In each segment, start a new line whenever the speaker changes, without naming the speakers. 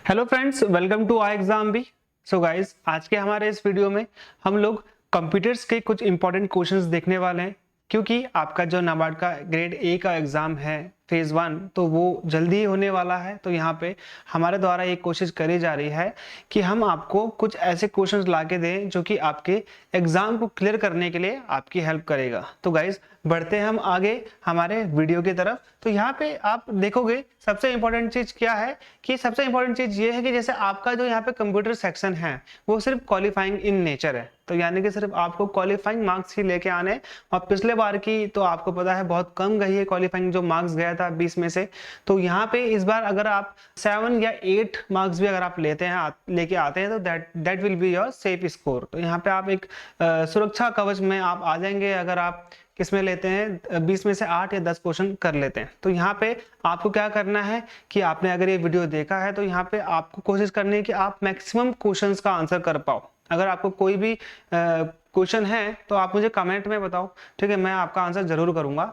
Hello friends, welcome to I exam भी। So guys, आज के हमारे इस वीडियो में हम लोग कंप्यूटर्स के कुछ इंपॉर्टेंट क्वेश्चंस देखने वाले हैं, क्योंकि आपका जो नाबार्ड का ग्रेड ए का एग्जाम है फेज 1, तो वो जल्दी ही होने वाला है। तो यहाँ पे हमारे द्वारा एक कोशिश करी जा रही है कि हम आपको कुछ ऐसे क्वेश्चंस ला के दें जो कि आपके एग्जाम को क्लियर करने के लिए आपकी हेल्प करेगा। तो गाइज, बढ़ते हैं हम आगे हमारे वीडियो की तरफ। तो यहाँ पे आप देखोगे सबसे इंपॉर्टेंट चीज क्या है कि सबसे इंपॉर्टेंट चीज ये है कि जैसे आपका जो यहाँ पे कंप्यूटर सेक्शन है वो सिर्फ क्वालिफाइंग इन नेचर है, तो यानी कि सिर्फ आपको क्वालिफाइंग मार्क्स ही लेके आने। और पिछले बार की तो आपको पता है बहुत कम गई है क्वालिफाइंग जो मार्क्स गया था 20 में से। तो यहाँ पे इस बार अगर आप 7 या 8 मार्क्स भी अगर आप लेते हैं लेके आते हैं तो that will be your safe score. तो यहाँ पे आप एक सुरक्षा कवच में आप आ जाएंगे अगर आप किसमें लेते हैं 20 में से 8 या 10 क्वेश्चन कर लेते हैं। तो यहाँ पे आपको क्या करना है कि आपने अगर ये वीडियो देखा है तो यहाँ पे आपको कोशिश करनी है कि आप मैक्सिमम क्वेश्चंस का आंसर कर पाओ। अगर आपको कोई भी क्वेश्चन है तो आप मुझे कमेंट में बताओ, ठीक है, मैं आपका आंसर जरूर करूंगा।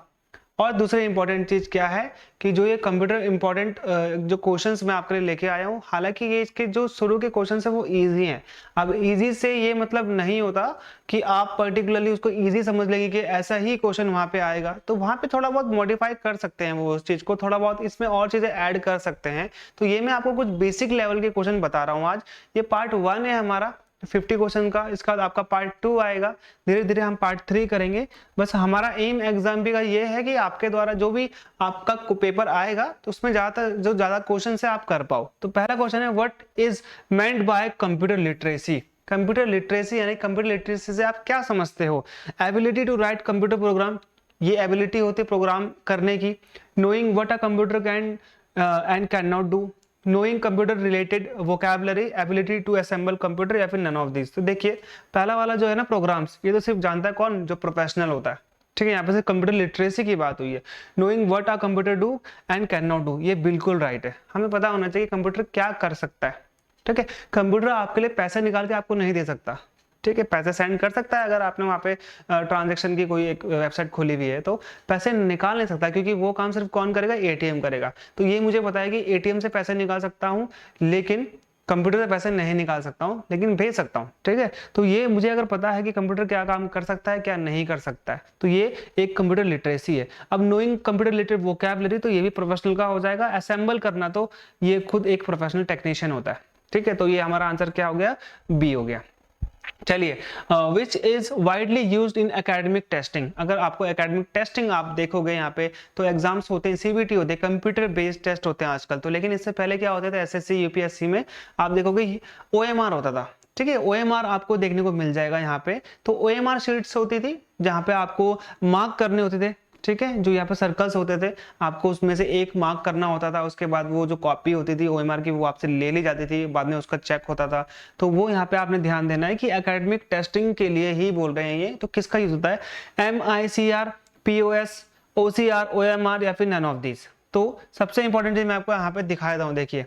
और दूसरी इंपॉर्टेंट चीज क्या है कि जो ये कंप्यूटर इंपॉर्टेंट जो क्वेश्चंस मैं आपके लिए लेके आया हूँ, हालांकि ये इसके जो शुरू के क्वेश्चंस है वो इजी हैं। अब इजी से ये मतलब नहीं होता कि आप पर्टिकुलरली उसको इजी समझ लेंगे कि ऐसा ही क्वेश्चन वहां पे आएगा। तो वहां पे थोड़ा बहुत मॉडिफाई कर सकते हैं, वो उस चीज को थोड़ा बहुत इसमें और चीजें ऐड कर सकते हैं। तो ये मैं आपको कुछ बेसिक लेवल के क्वेश्चन बता रहा हूँ आज। ये पार्ट 1 है हमारा 50 क्वेश्चन का। इसका बाद आपका पार्ट 2 आएगा, धीरे धीरे हम पार्ट 3 करेंगे। बस हमारा एम एग्जाम भी का ये है कि आपके द्वारा जो भी आपका पेपर आएगा तो उसमें ज्यादा क्वेश्चन से आप कर पाओ। तो पहला क्वेश्चन है, what is meant by computer literacy. Computer literacy यानी कंप्यूटर लिटरेसी से आप क्या समझते हो? Ability to write computer program, ये एबिलिटी होती है प्रोग्राम करने की। Knowing what a computer can and can not do, knowing computer related vocabulary, ability to assemble computer, या फिर नन ऑफ दिस। तो देखिए, पहला वाला जो है ना प्रोग्राम्स, ये तो सिर्फ जानता है कौन? जो प्रोफेशनल होता है, ठीक है। यहाँ पे सिर्फ कंप्यूटर लिटरेसी की बात हुई है। Knowing what a computer do and can not do, ये बिल्कुल राइट है। हमें पता होना चाहिए कंप्यूटर क्या कर सकता है, ठीक है। कंप्यूटर आपके लिए पैसा निकाल के आपको नहीं दे सकता, ठीक है। पैसे सेंड कर सकता है, अगर आपने वहाँ पे ट्रांजैक्शन की कोई एक वेबसाइट खोली हुई है, तो पैसे निकाल नहीं सकता, क्योंकि वो काम सिर्फ कौन करेगा? एटीएम करेगा। तो ये मुझे पता है कि एटीएम से पैसे निकाल सकता हूँ, लेकिन कंप्यूटर से पैसे नहीं निकाल सकता हूँ, लेकिन भेज सकता हूँ, ठीक है। तो ये मुझे अगर पता है कि कंप्यूटर क्या काम कर सकता है क्या नहीं कर सकता है, तो ये एक कंप्यूटर लिटरेसी है। अब नोइंग कंप्यूटर रिलेटेड वोकैबुलरी, तो ये भी प्रोफेशनल का हो जाएगा। असेंबल करना, तो ये खुद एक प्रोफेशनल टेक्नीशियन होता है, ठीक है। तो ये हमारा आंसर क्या हो गया? बी हो गया। चलिए, which is widely used in academic testing. अगर आपको एकेडमिक टेस्टिंग आप देखोगे यहाँ पे, तो एग्जाम्स होते हैं, सीबीटी होते हैं, कंप्यूटर बेस्ड टेस्ट होते हैं आजकल तो। लेकिन इससे पहले क्या होते थे? एसएससी यूपीएससी में आप देखोगे ओएमआर होता था, ठीक है। ओएमआर आपको देखने को मिल जाएगा यहाँ पे। तो ओएमआर शीट्स होती थी जहाँ पे आपको मार्क करने होते थे, ठीक है। जो यहाँ पे सर्कल्स होते थे, आपको उसमें से एक मार्क करना होता था। उसके बाद वो जो कॉपी होती थी ओएमआर की, वो आपसे ले ली जाती थी, बाद में उसका चेक होता था। तो वो यहाँ पे आपने ध्यान देना है कि एकेडमिक टेस्टिंग के लिए ही बोल रहे हैं ये। तो किसका यूज होता है? MICR, POS, OCR, OMR, या फिर नन ऑफ दिस। तो सबसे इंपॉर्टेंट चीज मैं आपको यहाँ पे दिखा देता हूँ। देखिए,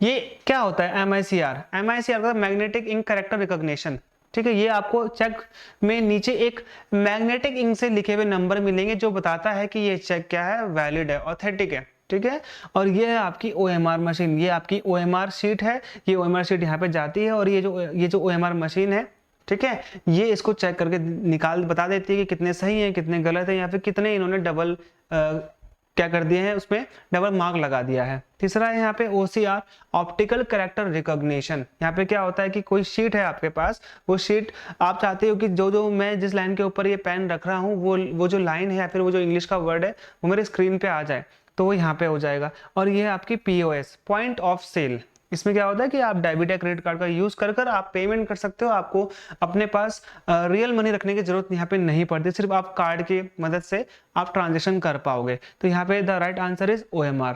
ये क्या होता है? MICR का मैग्नेटिक इंक कैरेक्टर रिकॉग्निशन, ठीक है। ये आपको चेक में नीचे एक मैग्नेटिक इंक से लिखे हुए नंबर मिलेंगे जो बताता है कि ये चेक क्या है? वैलिड है, ऑथेंटिक है, ठीक है। और ये है आपकी ओएमआर मशीन, ये आपकी ओएमआर शीट है। ये ओएमआर शीट यहाँ पे जाती है और ये जो ओएमआर मशीन है, ठीक है, ये इसको चेक करके निकाल बता देती है कि कितने सही है कितने गलत है, या फिर कितने इन्होंने डबल क्या कर दिए हैं, उसमें डबल मार्क लगा दिया है। तीसरा है यहाँ पे OCR, ऑप्टिकल कैरेक्टर रिकॉग्निशन। यहाँ पे क्या होता है कि कोई शीट है आपके पास, वो शीट आप चाहते हो कि जो मैं जिस लाइन के ऊपर ये पेन रख रहा हूँ वो जो लाइन है या फिर वो जो इंग्लिश का वर्ड है वो मेरे स्क्रीन पे आ जाए, तो वो यहाँ पे हो जाएगा। और ये है आपकी POS, पॉइंट ऑफ सेल। इसमें क्या होता है कि आप डेबिट या क्रेडिट कार्ड का यूज कर आप पेमेंट कर सकते हो। आपको अपने पास रियल मनी रखने की जरूरत यहाँ पे नहीं पड़ती, सिर्फ आप कार्ड की मदद से आप ट्रांजेक्शन कर पाओगे। तो यहाँ पे the right answer is OMR।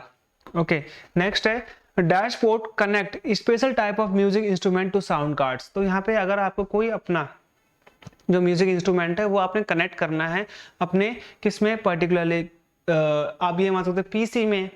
Okay, next है dashboard connect special type of music instrument to sound cards. तो यहाँ पे अगर आपको कोई अपना जो म्यूजिक इंस्ट्रूमेंट है वो आपने कनेक्ट करना है अपने किसमें पर्टिकुलरली, आप ये मान सकते हैं PC में,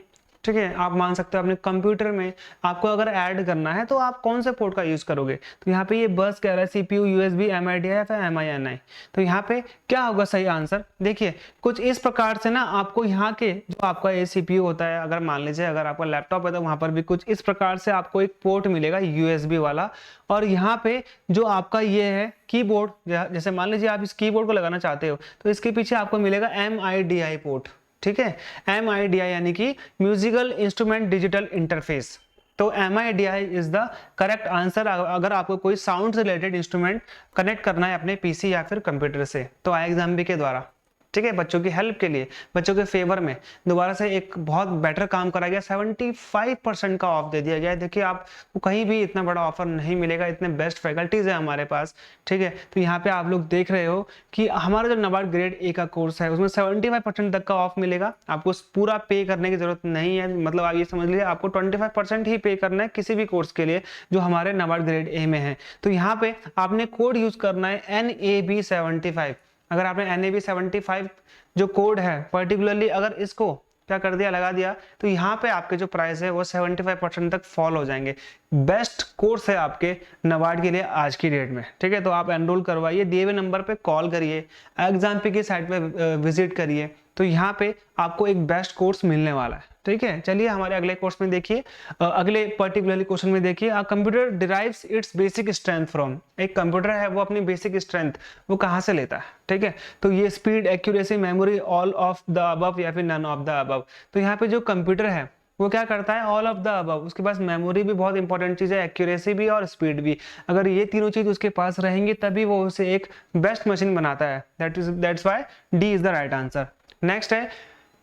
ठीक है, आप मान सकते हो अपने कंप्यूटर में आपको अगर ऐड करना है तो आप कौन से पोर्ट का यूज करोगे। तो यहाँ पे ये बस कह रहा है CPU, USB, MIDI या फिर MINI। तो यहाँ पे क्या होगा सही आंसर, देखिए कुछ इस प्रकार से ना आपको यहाँ के जो आपका ये CPU होता है, अगर मान लीजिए अगर आपका लैपटॉप है तो वहां पर भी कुछ इस प्रकार से आपको एक पोर्ट मिलेगा USB वाला, और यहाँ पे जो आपका ये है कीबोर्ड, जैसे मान लीजिए आप इस कीबोर्ड को लगाना चाहते हो तो इसके पीछे आपको मिलेगा MIDI पोर्ट। ठीक है, MIDI यानी कि म्यूजिकल इंस्ट्रूमेंट डिजिटल इंटरफेस। तो MIDI is the correct answer अगर आपको कोई साउंड से रिलेटेड इंस्ट्रूमेंट कनेक्ट करना है अपने PC या फिर कंप्यूटर से, तो iXambi के द्वारा। ठीक है, बच्चों की हेल्प के लिए, बच्चों के फेवर में दोबारा से एक बहुत बेटर काम करा गया, 75% का ऑफ दे दिया गया है। देखिए आपको कहीं भी इतना बड़ा ऑफर नहीं मिलेगा, इतने बेस्ट फैकल्टीज है हमारे पास। ठीक है, तो यहाँ पे आप लोग देख रहे हो कि हमारा जो नाबार्ड ग्रेड ए का कोर्स है उसमें 75% तक का ऑफ मिलेगा। आपको पूरा पे करने की जरूरत नहीं है, मतलब आप ये समझ लीजिए आपको 25% ही पे करना है किसी भी कोर्स के लिए जो हमारे नाबार्ड ग्रेड ए में है। तो यहाँ पे आपने कोड यूज करना है NAB75। अगर आपने NAB75 जो कोड है पर्टिकुलरली अगर इसको क्या कर दिया, लगा दिया, तो यहाँ पे आपके जो प्राइस है वो 75% तक फॉल हो जाएंगे। बेस्ट कोर्स है आपके नाबार्ड के लिए आज की डेट में। ठीक है, तो आप एनरोल करवाइए, दिए हुए नंबर पे कॉल करिए, iXambi की साइट पे विजिट करिए, तो यहाँ पे आपको एक बेस्ट कोर्स मिलने वाला है। ठीक है, चलिए हमारे अगले कोर्स में देखिए, अगले पर्टिकुलरली क्वेश्चन में देखिए, a computer derives it's basic strength from. एक कंप्यूटर है वो अपनी बेसिक स्ट्रेंथ वो कहाँ से लेता है। ठीक है, तो ये speed, accuracy, memory, all of the above या फिर नन ऑफ द अबव। तो यहाँ पे जो कंप्यूटर है वो क्या करता है, ऑल ऑफ द अबव। उसके पास मेमोरी भी बहुत इंपॉर्टेंट चीज है, एक्यूरेसी भी और स्पीड भी। अगर ये तीनों चीज उसके पास रहेंगी तभी वो उसे एक बेस्ट मशीन बनाता है। That's why D is the right answer. Next है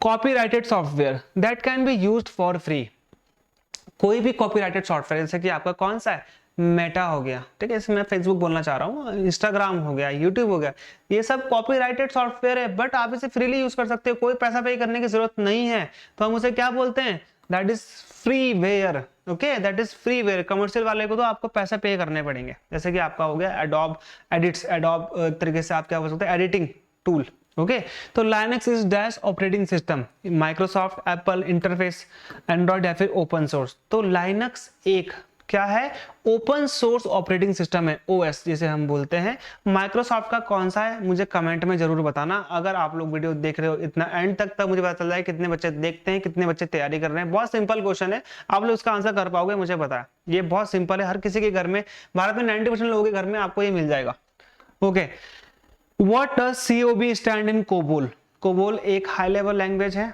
copyrighted software that can be used for free. कोई भी कॉपीराइटेड सॉफ्टवेयर, जैसे कि आपका कौन सा है, मेटा हो गया, ठीक है, इसमें मैं फेसबुक बोलना चाह रहा हूँ, इंस्टाग्राम हो गया, यूट्यूब हो गया, ये सब कॉपीराइटेड सॉफ्टवेयर है, बट आप इसे फ्रीली यूज कर सकते हो, कोई पैसा पे करने की जरूरत नहीं है। तो हम उसे क्या बोलते हैं, that is freeware. Okay, that is freeware. Commercial वाले को तो आपको पैसा पे करने पड़ेंगे, जैसे कि आपका हो गया एडोब एडिट्स, एडोब तरीके से आप क्या बोल सकते हैं, एडिटिंग टूल। ओके, तो Linux is dash operating system, Microsoft, Apple, interface, Android या फिर ओपन सोर्स। तो लाइनक्स एक क्या है, ओपन सोर्स ऑपरेटिंग सिस्टम है, OS जिसे हम बोलते हैं। माइक्रोसॉफ्ट का कौन सा है मुझे कमेंट में जरूर बताना। अगर आप लोग वीडियो देख रहे हो इतना एंड तक मुझे पता चल रहा है कितने बच्चे देखते हैं, कितने बच्चे तैयारी कर रहे हैं। बहुत सिंपल क्वेश्चन है, आप लोग इसका आंसर कर पाओगे मुझे पता है, ये बहुत सिंपल है, हर किसी के घर में, भारत में 90% लोगों के घर में आपको ये मिल जाएगा। Okay, What does COB stand in COBOL? COBOL एक हाई लेवल लैंग्वेज है,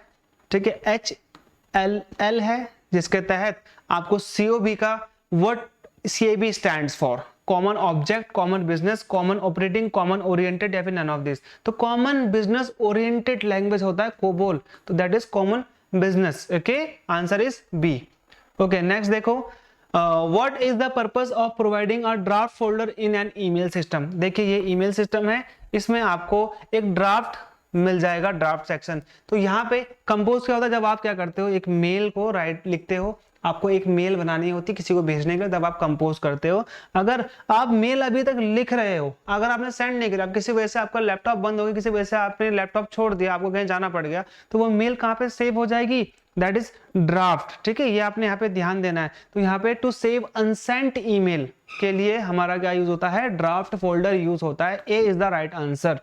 ठीक है, HLL है, जिसके तहत आपको COB का what COB stands for, common object, common business, common operating, common oriented या फिर नन ऑफ दिस। तो कॉमन बिजनेस ओरिएंटेड लैंग्वेज होता है COBOL, तो that is common business. Okay, answer is B. Okay, next देखो, What is the purpose of providing a draft folder in an email system? देखिए ये email system है, इसमें आपको एक ड्राफ्ट मिल जाएगा, ड्राफ्ट सेक्शन। तो यहाँ पे कंपोज क्या होता है, जब आप क्या करते हो, एक मेल को लिखते हो, आपको एक मेल बनानी होती है किसी को भेजने के लिए, तब आप कंपोज करते हो। अगर आप मेल अभी तक लिख रहे हो, अगर आपने सेंड नहीं किया, किसी वजह से आपका लैपटॉप बंद हो गया, किसी वजह से आपने लैपटॉप छोड़ दिया, आपको कहीं जाना पड़ गया, तो वो मेल कहाँ पे सेव हो जाएगी, दैट इज ड्राफ्ट। ठीक है, ये आपने यहाँ पे ध्यान देना है। तो यहाँ पे टू सेव अनसेंट ईमेल के लिए हमारा क्या यूज होता है, ड्राफ्ट फोल्डर यूज होता है। A is the right answer.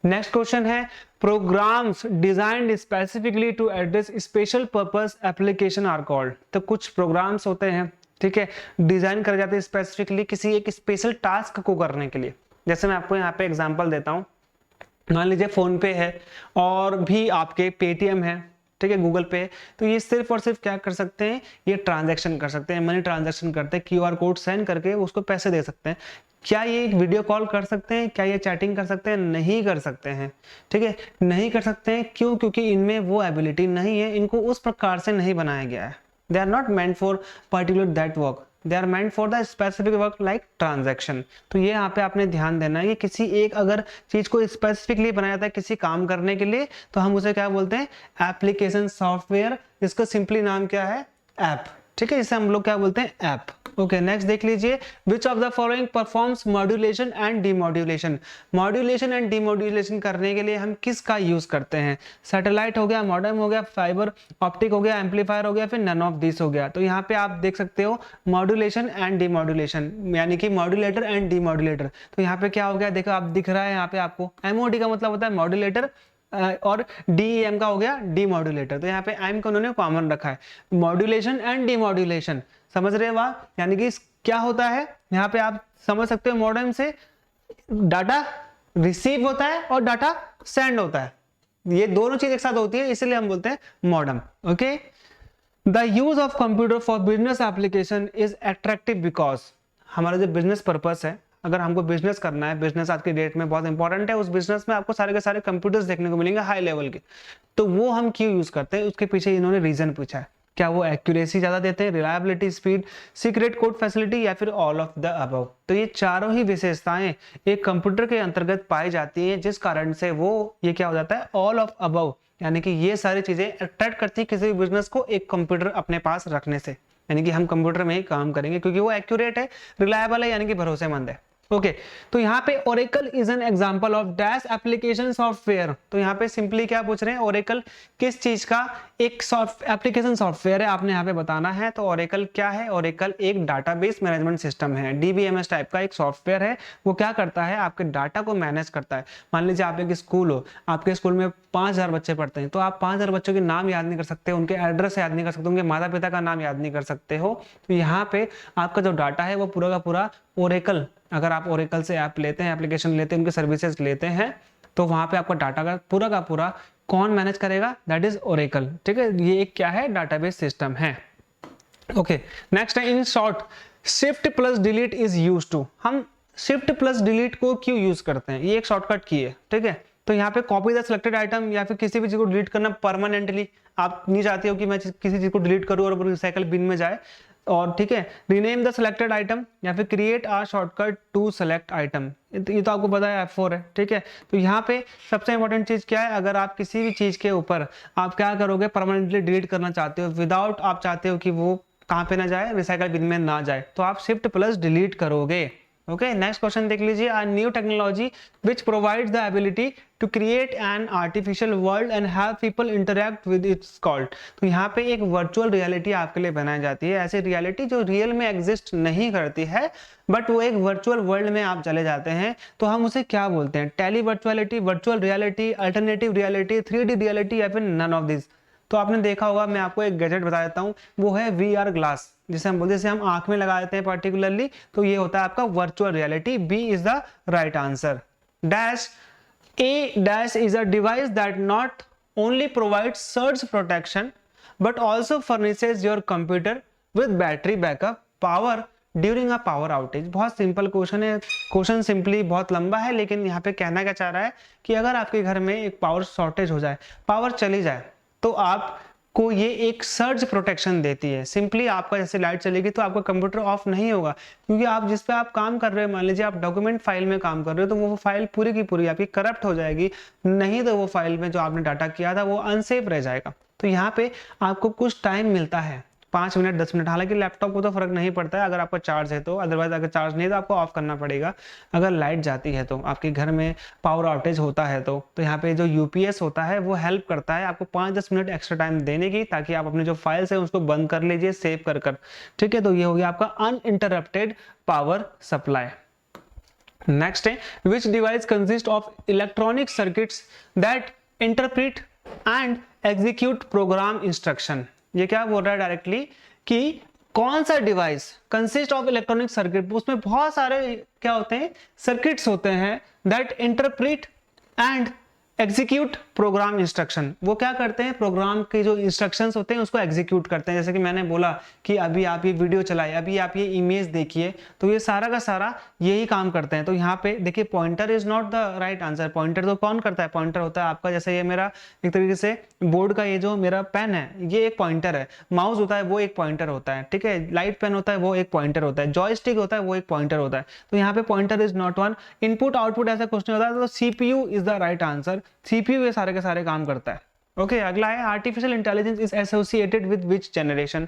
Next question है, programs designed specifically to address special purpose application are called. तो कुछ प्रोग्राम्स होते हैं, ठीक है, डिजाइन करे जाते हैं स्पेसिफिकली किसी एक स्पेशल टास्क को करने के लिए। जैसे मैं आपको यहाँ पे एग्जांपल देता हूँ, मान लीजिए फोन पे है और भी आपके पेटीएम है, ठीक है, गूगल पे, तो ये सिर्फ और सिर्फ क्या कर सकते हैं, ये ट्रांजैक्शन कर सकते हैं, मनी ट्रांजैक्शन करते हैं, QR कोड सेंड करके उसको पैसे दे सकते हैं। क्या ये वीडियो कॉल कर सकते हैं, क्या ये चैटिंग कर सकते हैं, नहीं कर सकते हैं। ठीक है, नहीं कर सकते हैं, क्यों, क्योंकि इनमें वो एबिलिटी नहीं है, इनको उस प्रकार से नहीं बनाया गया है। They are not meant for particular that work, they are meant for the specific work like transaction. तो ये यहाँ पे आपने ध्यान देना है कि किसी एक अगर चीज को स्पेसिफिकली बनाया जाता है किसी काम करने के लिए, तो हम उसे क्या बोलते हैं, एप्लीकेशन सॉफ्टवेयर, जिसका सिंपली नाम क्या है, ऐप। ठीक है, इसे हम लोग क्या बोलते हैं, ऐप। ओके नेक्स्ट देख लीजिए, विच of the following performs modulation and demodulation. Modulation and demodulation करने के लिए हम किसका यूज करते हैं? सैटेलाइट हो गया, मॉडेम हो गया, फाइबर ऑप्टिक हो गया, एम्पलीफायर हो गया, फिर नन ऑफ दिस हो गया। तो यहाँ पे आप देख सकते हो मॉड्यूलेशन एंड डीमॉड्यूलेशन, यानी कि मॉड्यूलेटर एंड डीमॉड्यूलेटर। तो यहाँ पे क्या हो गया, देखो आप दिख रहा है यहाँ पे आपको, एमओडी का मतलब होता है मॉड्यूलेटर और डीईएम का हो गया डीमॉड्यूलेटर। तो यहाँ पे एम को उन्होंने कॉमन रखा है, मॉड्यूलेशन एंड डीमॉड्यूलेशन, समझ रहे हो आप? यानी कि क्या होता है यहाँ पे आप समझ सकते हो, मॉडेम से डाटा रिसीव होता है और डाटा सेंड होता है, ये दोनों चीज एक साथ होती है, इसलिए हम बोलते हैं modem. Okay, the use of computer for business application is attractive because, हमारा जो बिजनेस पर्पस है, अगर हमको बिजनेस करना है, बिजनेस आज के डेट में बहुत इंपॉर्टेंट है, उस बिजनेस में आपको सारे के सारे कंप्यूटर्स देखने को मिलेंगे हाई लेवल के, तो वो हम क्यों यूज करते हैं, उसके पीछे इन्होंने रीजन पूछा है। क्या वो एक्यूरेसी ज्यादा देते हैं, reliability, speed, secret code facility, या फिर ऑल ऑफ द अबव। तो ये चारों ही विशेषताएं एक कंप्यूटर के अंतर्गत पाई जाती हैं, जिस कारण से वो ये क्या हो जाता है, ऑल ऑफ अबव, यानी कि ये सारी चीजें अट्रैक्ट करती है किसी भी बिजनेस को एक कंप्यूटर अपने पास रखने से, यानी कि हम कंप्यूटर में ही काम करेंगे क्योंकि वो एक्यूरेट है, रिलायबल है, यानी कि भरोसेमंद है। ओके तो यहाँ पे Oracle is an example of dash application software. तो यहाँ पे सिंपली क्या पूछ रहे हैं, ओरेकल किस चीज का एक एप्लीकेशन सॉफ्टवेयर है, आपने यहाँ पे बताना है। तो ओरेकल क्या है, ओरेकल एक डाटाबेस मैनेजमेंट सिस्टम है, डीबीएमएस टाइप का एक सॉफ्टवेयर है। वो क्या करता है, आपके डाटा को मैनेज करता है। मान लीजिए आप एक स्कूल हो, आपके स्कूल में 5000 बच्चे पढ़ते हैं, तो आप 5000 बच्चों के नाम याद नहीं कर सकते, उनके एड्रेस याद नहीं कर सकते, उनके माता पिता का नाम याद नहीं कर सकते हो। तो यहाँ पे आपका जो डाटा है वो पूरा का पूरा ओरेकल, अगर आप ओरेकल से ऐप लेते हैं, एप्लीकेशन लेते हैं, उनके सर्विसेज लेते हैं, तो वहां पे आपका डाटा का पूरा कौन मैनेज करेगा, दैट इज ओरेकल। ठीक है, ये एक क्या है, डाटाबेस सिस्टम है। ओके नेक्स्ट है, in short shift plus delete is use to. हम शिफ्ट प्लस डिलीट को क्यों यूज करते हैं, ये एक शॉर्टकट की है। ठीक है, तो यहाँ पे कॉपी द सिलेक्टेड आइटम, या फिर किसी भी चीज को डिलीट करना परमानेंटली, आप नहीं चाहते हो कि मैं किसी चीज को डिलीट करूं और रिसाइकल बिन में जाए। और ठीक है, रीनेम द सिलेक्टेड आइटम, या फिर create a shortcut to select item, ये तो आपको पता है F4 है। ठीक है, तो यहाँ पे सबसे इंपॉर्टेंट चीज क्या है, अगर आप किसी भी चीज के ऊपर आप क्या करोगे, परमानेंटली डिलीट करना चाहते हो, विदाउट आप चाहते हो कि वो कहाँ पे ना जाए, रिसाइकल बिन में ना जाए, तो आप शिफ्ट प्लस डिलीट करोगे। ओके नेक्स्ट क्वेश्चन देख लीजिए, a new technology which provides the ability to create an artificial world and have people interact with its called। तो यहाँ पे एक वर्चुअल रियलिटी आपके लिए बनाई जाती है, ऐसी रियलिटी जो रियल में एग्जिस्ट नहीं करती है, बट वो एक वर्चुअल वर्ल्ड में आप चले जाते हैं, तो हम उसे क्या बोलते हैं, tele virtuality, virtual reality, alternative reality, 3D reality, या फिर नन ऑफ दिस। तो आपने देखा होगा, मैं आपको एक गैजेट बता देता हूँ, वो है VR ग्लास, जिसे हम बोलते हैं, जैसे हम आंख में लगा देते हैं पर्टिकुलरली, तो ये होता है आपका virtual reality. B is the right answer. Dash a dash is a device that not only provides surge protection but also furnishes your computer with battery backup power during a power outage. बहुत simple question है, question simply बहुत लंबा है, लेकिन यहाँ पे कहना क्या चाह रहा है कि अगर आपके घर में एक पावर शॉर्टेज हो जाए, पावर चली जाए, तो आपको ये एक सर्ज प्रोटेक्शन देती है। सिंपली आपका जैसे लाइट चलेगी तो आपका कंप्यूटर ऑफ नहीं होगा, क्योंकि आप जिस पे आप काम कर रहे हो, मान लीजिए आप डॉक्यूमेंट फाइल में काम कर रहे हो, तो वो फाइल पूरी की पूरी आपकी करप्ट हो जाएगी, नहीं तो वो फाइल में जो आपने डाटा किया था वो अनसेफ रह जाएगा। तो यहाँ पे आपको कुछ टाइम मिलता है, 5 मिनट 10 मिनट, हालांकि लैपटॉप को तो फर्क नहीं पड़ता है अगर आपका चार्ज है तो, अदरवाइज अगर चार्ज नहीं है तो आपको ऑफ करना पड़ेगा। अगर लाइट जाती है तो, आपके घर में पावर आउटेज होता है तो यहाँ पे जो यूपीएस होता है वो हेल्प करता है आपको 5-10 मिनट एक्स्ट्रा टाइम देने की, ताकि आप अपने जो फाइल्स है उसको बंद कर लीजिए सेव कर। ठीक है, तो ये हो गया आपका अनइंटरप्टेड पावर सप्लाई। नेक्स्ट है, विच device consist of electronic circuits that interpret and execute programme instruction. ये क्या बोल रहा है डायरेक्टली कि कौन सा device consist of electronic circuit, उसमें बहुत सारे क्या होते हैं, सर्किट्स होते हैं, that interpret and execute programme instruction. वो क्या करते हैं, प्रोग्राम के जो इंस्ट्रक्शंस होते हैं उसको एग्जीक्यूट करते हैं। जैसे कि मैंने बोला कि अभी आप ये वीडियो चलाए, अभी आप ये इमेज देखिए, तो ये सारा का सारा यही काम करते हैं। तो यहाँ पे देखिए, pointer is not the right answer. Pointer तो कौन करता है, पॉइंटर होता है आपका, जैसे ये मेरा एक तरीके से बोर्ड का ये जो मेरा पेन है ये एक पॉइंटर है, माउस होता है वो एक पॉइंटर होता है, ठीक है, लाइट पेन होता है वो एक पॉइंटर होता है, जॉयस्टिक होता है वो एक पॉइंटर होता है। तो यहाँ पे pointer is not one. Input output ऐसा क्वेश्चन होता है तो CPU is the right answer. CPU ये सारे के सारे काम करता है। ओके अगला है, artificial intelligence is associated with which generation.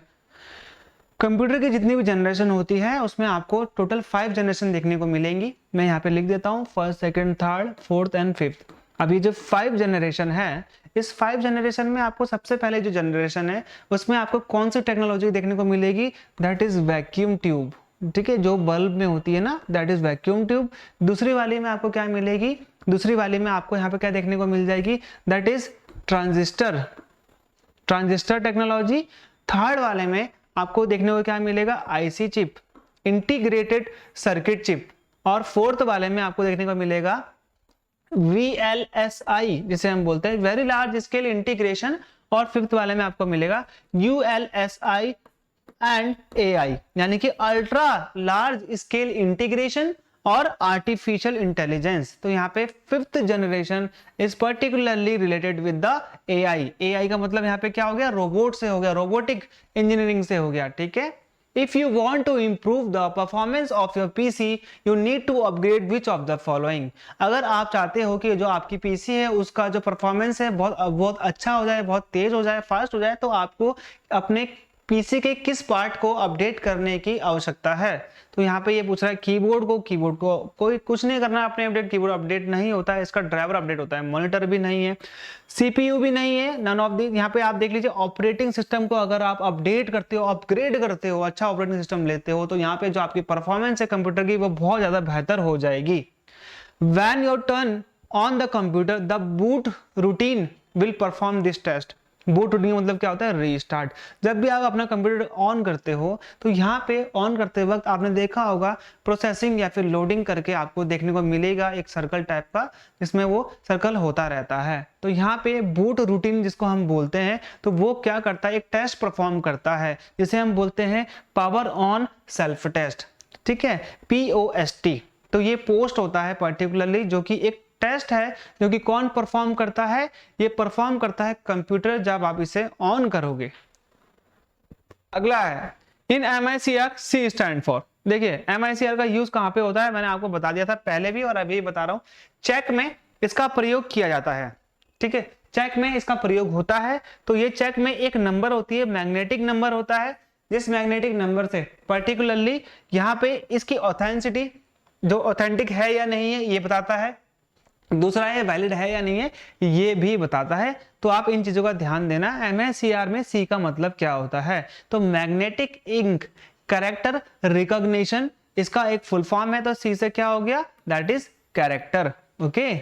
Computer की जितनी भी जनरेशन होती है उसमें आपको टोटल 5 जनरेशन देखने को मिलेंगी। मैं यहाँ पे लिख देता हूँ first, second, third, fourth and fifth. अब ये जो 5 जनरेशन है, इस 5 जनरेशन में आपको सबसे पहले जो जनरेशन है उसमें आपको कौन सी टेक्नोलॉजी देखने को मिलेगी, दैट इज वैक्यूम ट्यूब। ठीक है, जो बल्ब में होती है ना, दैट इज वैक्यूम ट्यूब। दूसरी वाली में आपको क्या मिलेगी, दूसरी वाली में आपको यहाँ पे क्या देखने को मिल जाएगी, that is transistor, transistor technology. Third वाले में आपको देखने को क्या मिलेगा, IC chip, integrated circuit chip. और फोर्थ वाले में आपको देखने को मिलेगा VLSI, जिसे हम बोलते हैं वेरी लार्ज स्केल इंटीग्रेशन। और फिफ्थ वाले में आपको मिलेगा ULSI एंड AI, यानी कि अल्ट्रा लार्ज स्केल इंटीग्रेशन और आर्टिफिशियल इंटेलिजेंस। तो यहाँ पे fifth generation is particularly related with the AI। AI का मतलब यहाँ पे क्या हो गया, रोबोट से हो गया, रोबोटिक इंजीनियरिंग से हो गया। ठीक है, if you want to improve the performance of your PC you need to upgrade which of the following. अगर आप चाहते हो कि जो आपकी पीसी है उसका जो परफॉर्मेंस है बहुत अच्छा हो जाए, बहुत तेज हो जाए, फास्ट हो जाए, तो आपको अपने पीसी के किस पार्ट को अपडेट करने की आवश्यकता है। तो यहाँ पे ये पूछ रहा है कीबोर्ड को कोई कुछ नहीं करना अपने अपडेट, कीबोर्ड अपडेट नहीं होता है, इसका ड्राइवर अपडेट होता है। मॉनिटर भी नहीं है, सीपीयू भी नहीं है, नन ऑफ दी। यहाँ पे आप देख लीजिए ऑपरेटिंग सिस्टम को अगर आप अपडेट करते हो, अपग्रेड करते हो, अच्छा ऑपरेटिंग सिस्टम लेते हो, तो यहाँ पे जो आपकी परफॉर्मेंस है कंप्यूटर की वो बहुत ज्यादा बेहतर हो जाएगी। When you turn on the computer, the boot routine will perform this test. Boot routine मतलब क्या होता है, रीस्टार्ट। जब भी आप अपना कंप्यूटर ऑन करते हो तो यहाँ पे ऑन करते वक्त आपने देखा होगा प्रोसेसिंग या फिर लोडिंग करके आपको देखने को मिलेगा एक सर्कल टाइप का, जिसमें वो सर्कल होता रहता है। तो यहाँ पे बूट रूटीन जिसको हम बोलते हैं, तो वो क्या करता है, एक टेस्ट परफॉर्म करता है जिसे हम बोलते हैं पावर ऑन सेल्फ टेस्ट। ठीक है, POST। तो ये पोस्ट होता है पर्टिकुलरली, जो कि एक टेस्ट है जो कि कौन परफॉर्म करता है, ये परफॉर्म करता है कंप्यूटर जब आप इसे ऑन करोगे। अगला है इन MICR C स्टैंड फॉर। देखिए MICR का यूज कहां पे होता है, मैंने आपको बता दिया था पहले भी और अभी बता रहा हूं। चेक में इसका प्रयोग किया जाता है। ठीक है, चेक में इसका प्रयोग होता है। तो ये चेक में एक नंबर होती है, मैग्नेटिक नंबर होता है, जिस मैग्नेटिक नंबर से पर्टिकुलरली यहाँ पे इसकी ऑथेंटिसिटी, जो ऑथेंटिक है या नहीं है ये बताता है, दूसरा है वैलिड है या नहीं है ये भी बताता है। तो आप इन चीजों का ध्यान देना। MICR में C का मतलब क्या होता है, तो मैग्नेटिक इंक कैरेक्टर रिकॉग्निशन, इसका एक फुल फॉर्म है। तो C से क्या हो गया, दैट इज कैरेक्टर। ओके,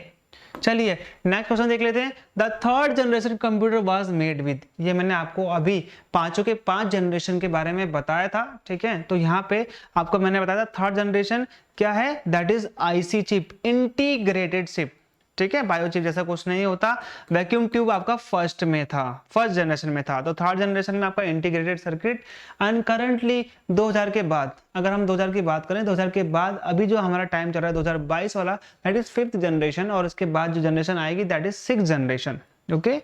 चलिए नेक्स्ट क्वेश्चन देख लेते हैं। The third generation computer was made with, ये मैंने आपको अभी पांचों के 5 जनरेशन के बारे में बताया था। ठीक है, तो यहाँ पे आपको मैंने बताया था थर्ड जनरेशन क्या है, that is IC chip, integrated chip. ठीक है, बायो चिप जैसा कुछ नहीं होता। वैक्यूम ट्यूब आपका फर्स्ट में था, फर्स्ट जनरेशन में था। तो थर्ड जनरेशन में आपका इंटीग्रेटेड सर्किट। एंड करंटली 2000 के बाद, अगर हम 2000 की बात करें, 2000 के बाद अभी जो हमारा टाइम चल रहा है 2022 वाला, दैट इज फिफ्थ जनरेशन। और इसके बाद जो जनरेशन आएगी that is sixth generation. Okay,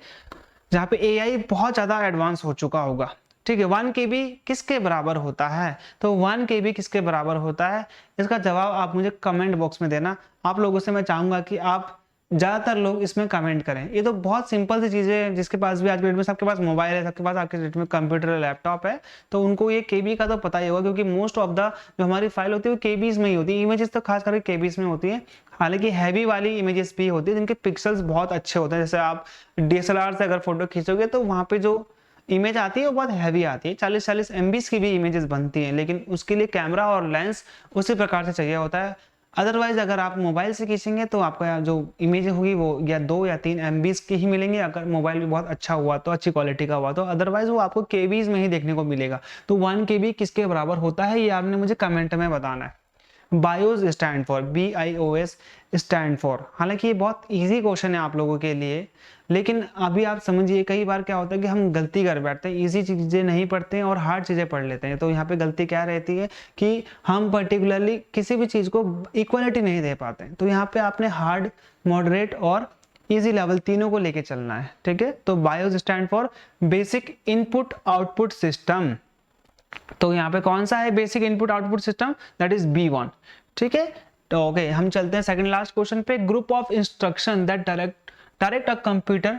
जहाँ पे AI बहुत ज्यादा एडवांस हो चुका होगा। ठीक है, 1 KB किसके बराबर होता है, तो 1 KB किसके बराबर होता है, इसका जवाब आप मुझे कमेंट बॉक्स में देना। आप लोगों से मैं चाहूंगा कि आप ज्यादातर लोग इसमें कमेंट करें। ये तो बहुत सिंपल सी चीजें हैं, जिसके पास भी आज के डेट में, सबके पास मोबाइल है, सबके पास आज के डेट में कंप्यूटर लैपटॉप है, तो उनको ये KB का तो पता ही होगा, क्योंकि मोस्ट ऑफ द जो हमारी फाइल होती है वो KBs में ही होती है। इमेजेस तो खास करके KBs में होती है। हालांकि हैवी वाली इमेजेस भी होती है जिनके पिक्सल्स बहुत अच्छे होते हैं। जैसे आप DSLR से अगर फोटो खींचोगे तो वहां पे जो इमेज आती है वो बहुत हैवी आती है, 40-40 MB की भी इमेजेस बनती हैं, लेकिन उसके लिए कैमरा और लेंस उसी प्रकार से चाहिए होता है। अदरवाइज अगर आप मोबाइल से खींचेंगे तो आपका जो इमेज होगी वो या 2 या 3 MB की ही मिलेंगे, अगर मोबाइल भी बहुत अच्छा हुआ तो, अच्छी क्वालिटी का हुआ तो। अदरवाइज वो आपको KBs में ही देखने को मिलेगा। तो 1 KB किसके बराबर होता है ये आपने मुझे कमेंट में बताना है। BIOS stand for, BIOS stand for. हालांकि ये बहुत इजी क्वेश्चन है आप लोगों के लिए, लेकिन अभी आप समझिए कई बार क्या होता है कि हम गलती कर बैठते हैं, इजी चीजें नहीं पढ़ते हैं और हार्ड चीजें पढ़ लेते हैं। तो यहाँ पे गलती क्या रहती है कि हम पर्टिकुलरली किसी भी चीज को इक्वलिटी नहीं दे पाते हैं। तो यहाँ पे आपने हार्ड, मॉडरेट और इजी लेवल तीनों को लेके चलना है। ठीक है, तो BIOS stand for basic input output system. तो यहाँ पे कौन सा है basic input output system, that is B1। ठीक है, तो ओके हम चलते हैं सेकंड लास्ट क्वेश्चन पे। Group of instruction that direct a computer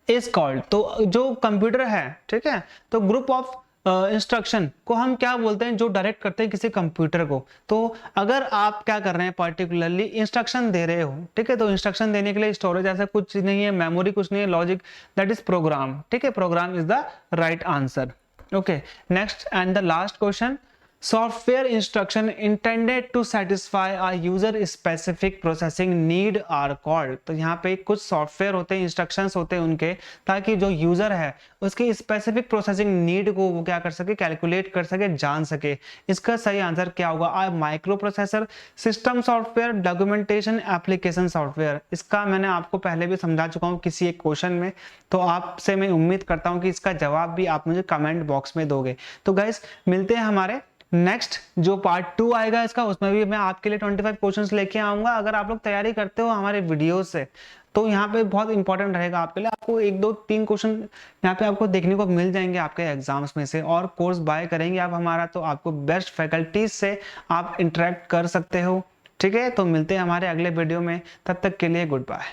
is called. तो जो कंप्यूटर है, ठीक है, तो ग्रुप ऑफ इंस्ट्रक्शन को हम क्या बोलते हैं, जो डायरेक्ट करते हैं किसी कंप्यूटर को। तो अगर आप क्या कर रहे हैं, पर्टिकुलरली इंस्ट्रक्शन दे रहे हो, ठीक है, तो इंस्ट्रक्शन देने के लिए स्टोरेज ऐसा कुछ नहीं है, मेमोरी कुछ नहीं है, लॉजिक दैट इज प्रोग्राम, ठीक है, program is the right answer. Okay, next and the last question, software instruction intended to satisfy a user specific processing need are called। तो यहाँ पे कुछ सॉफ्टवेयर होते हैं, इंस्ट्रक्शंस होते हैं उनके, ताकि जो यूजर है उसकी स्पेसिफिक प्रोसेसिंग नीड को वो क्या कर सके, कैलकुलेट कर सके, जान सके। इसका सही आंसर क्या होगा, micro processor, system software, documentation, application software. इसका मैंने आपको पहले भी समझा चुका हूँ किसी एक क्वेश्चन में, तो आपसे मैं उम्मीद करता हूँ कि इसका जवाब भी आप मुझे कमेंट बॉक्स में दोगे। तो गाइस मिलते हैं हमारे नेक्स्ट जो पार्ट 2 आएगा इसका, उसमें भी मैं आपके लिए 25 क्वेश्चंस लेके आऊंगा। अगर आप लोग तैयारी करते हो हमारे वीडियो से, तो यहाँ पे बहुत इंपॉर्टेंट रहेगा आपके लिए, आपको 1 2 3 क्वेश्चन यहाँ पे आपको देखने को मिल जाएंगे आपके एग्जाम्स में से। और कोर्स बाय करेंगे आप हमारा, तो आपको बेस्ट फैकल्टीज से आप इंटरेक्ट कर सकते हो, ठीक है। तो मिलते हैं हमारे अगले वीडियो में, तब तक के लिए गुड बाय।